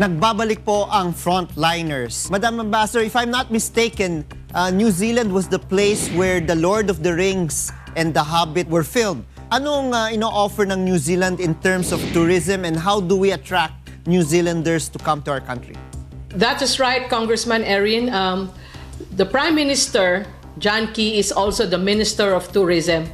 Nagbabalik po ang Frontliners. Madam Ambassador, if I'm not mistaken, New Zealand was the place where the Lord of the Rings and The Hobbit were filmed. Anong ino-offer ng New Zealand in terms of tourism, and how do we attract New Zealanders to come to our country? That is right, Congressman Erin. The Prime Minister, John Key, is also the Minister of Tourism.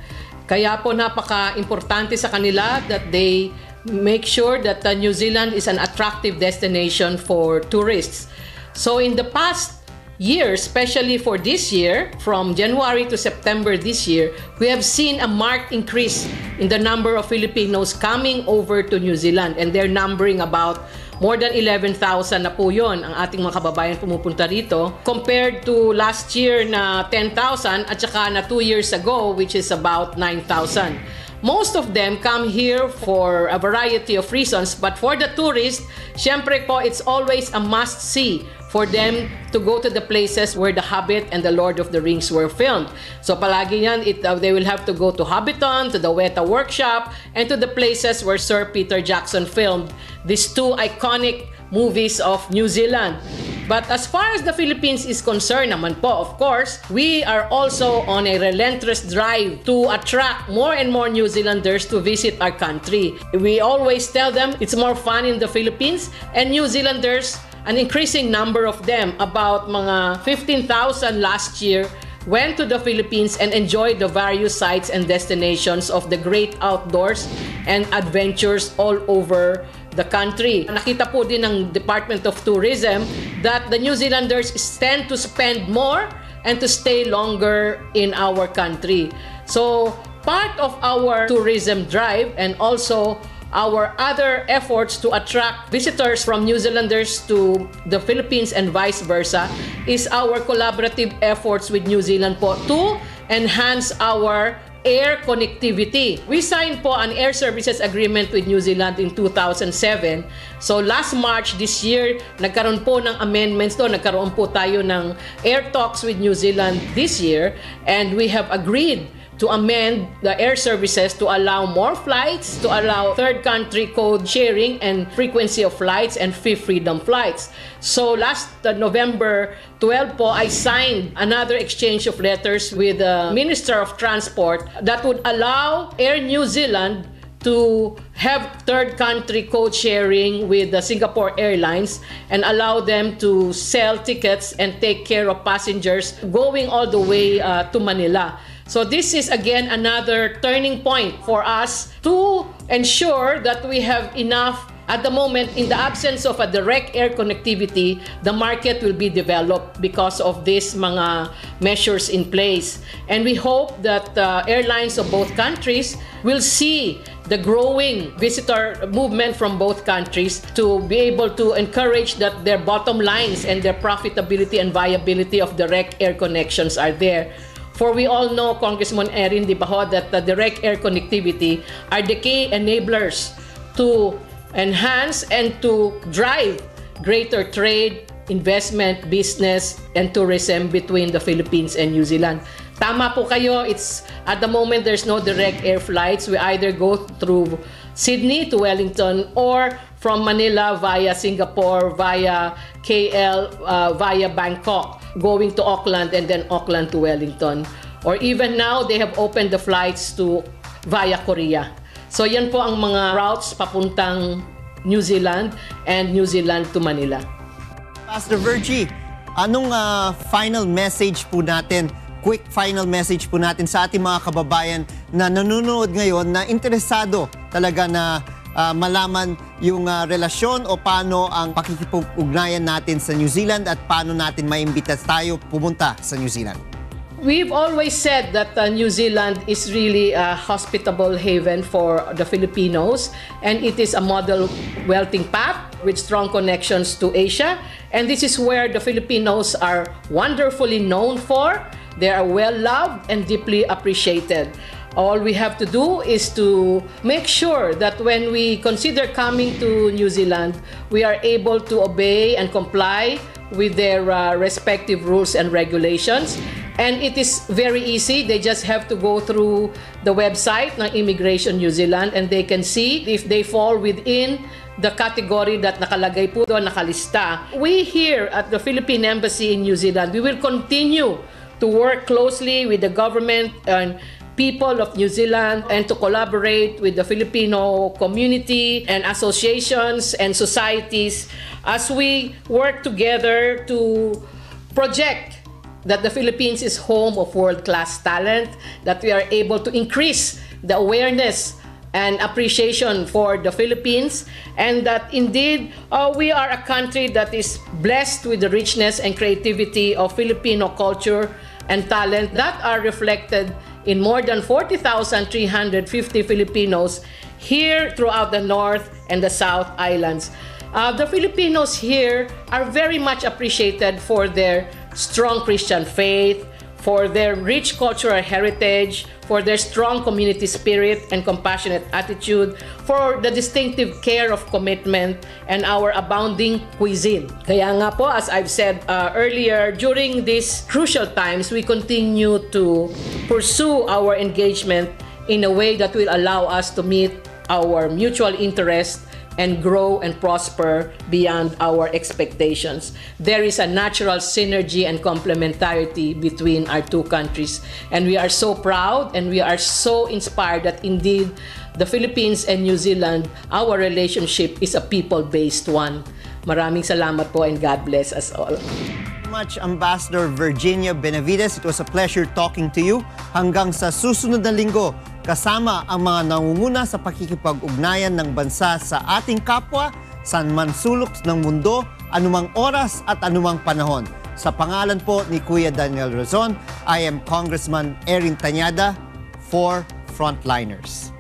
Kaya po napaka-importante sa kanila that they make sure that New Zealand is an attractive destination for tourists. So in the past year, especially for this year, from January to September this year, we have seen a marked increase in the number of Filipinos coming over to New Zealand, and they're numbering about more than 11,000 na po yun ang ating mga kababayan pumupunta rito compared to last year na 10,000 at saka na 2 years ago, which is about 9,000. Most of them come here for a variety of reasons, but for the tourists, syempre po, it's always a must-see for them to go to the places where The Hobbit and The Lord of the Rings were filmed. So palagi yan, they will have to go to Hobbiton, to the Weta Workshop, and to the places where Sir Peter Jackson filmed these two iconic movies of New Zealand. But as far as the Philippines is concerned naman po, of course, we are also on a relentless drive to attract more and more New Zealanders to visit our country. We always tell them it's more fun in the Philippines, and New Zealanders, an increasing number of them, about mga 15,000 last year, went to the Philippines and enjoyed the various sites and destinations of the great outdoors and adventures all over the country. Nakita po din ng Department of Tourism that the New Zealanders tend to spend more and to stay longer in our country. So part of our tourism drive and also our other efforts to attract visitors from New Zealanders to the Philippines and vice versa is our collaborative efforts with New Zealand po to enhance our air connectivity. We signed po an air services agreement with New Zealand in 2007. So last March this year, nagkaroon po ng amendments doon. Nagkaroon po tayo ng air talks with New Zealand this year, and we have agreed to amend the air services to allow more flights, to allow third country code sharing and frequency of flights, and fifth freedom flights. So last November 12 po, I signed another exchange of letters with the Minister of Transport that would allow Air New Zealand to have third country code sharing with the Singapore Airlines and allow them to sell tickets and take care of passengers going all the way to Manila. So this is again another turning point for us to ensure that we have enough. At the moment, in the absence of a direct air connectivity, the market will be developed because of these mga measures in place. And we hope that airlines of both countries will see the growing visitor movement from both countries to be able to encourage that their bottom lines and their profitability and viability of direct air connections are there. For we all know, Congressman Erin, di ba ho, that the direct air connectivity are the key enablers to enhance and to drive greater trade, investment, business, and tourism between the Philippines and New Zealand. Tama po kayo, it's at the moment there's no direct air flights. We either go through Sydney to Wellington or from Manila via Singapore, via KL, via Bangkok, going to Auckland and then Auckland to Wellington. Or even now, they have opened the flights to via Korea. So yan po ang mga routes papuntang New Zealand and New Zealand to Manila. Pastor Virgie, anong final message po natin, quick final message po natin sa ating mga kababayan na nanonood ngayon na interesado talaga na malaman yung relasyon o paano ang pakikipag-ugnayan natin sa New Zealand at paano natin maimbita tayo pumunta sa New Zealand? We've always said that New Zealand is really a hospitable haven for the Filipinos, and it is a model wealthy path with strong connections to Asia, and this is where the Filipinos are wonderfully known for. They are well loved and deeply appreciated. All we have to do is to make sure that when we consider coming to New Zealand, we are able to obey and comply with their respective rules and regulations. And it is very easy. They just have to go through the website ng Immigration New Zealand and they can see if they fall within the category that nakalagay po doon, nakalista. We here at the Philippine Embassy in New Zealand, we will continue to work closely with the government and people of New Zealand and to collaborate with the Filipino community and associations and societies as we work together to project that the Philippines is home of world-class talent, that we are able to increase the awareness and appreciation for the Philippines, and that indeed we are a country that is blessed with the richness and creativity of Filipino culture and talent that are reflected in more than 40,350 Filipinos here throughout the North and the South Islands. The Filipinos here are very much appreciated for their strong Christian faith, for their rich cultural heritage, for their strong community spirit and compassionate attitude, for the distinctive care of commitment, and our abounding cuisine. Kaya nga po, as I've said earlier, during these crucial times, we continue to pursue our engagement in a way that will allow us to meet our mutual interest and grow and prosper beyond our expectations. There is a natural synergy and complementarity between our two countries. And we are so proud and we are so inspired that indeed the Philippines and New Zealand, our relationship is a people-based one. Maraming salamat po and God bless us all. Much Ambassador Virginia Benavidez. It was a pleasure talking to you. Hanggang sa susunod na linggo, kasama ang mga nangunguna sa pakikipag-ugnayan ng bansa sa ating kapwa, saan man sulok ng mundo, anumang oras at anumang panahon. Sa pangalan po ni Kuya Daniel Razon, I am Congressman Erin Tañada for Frontliners.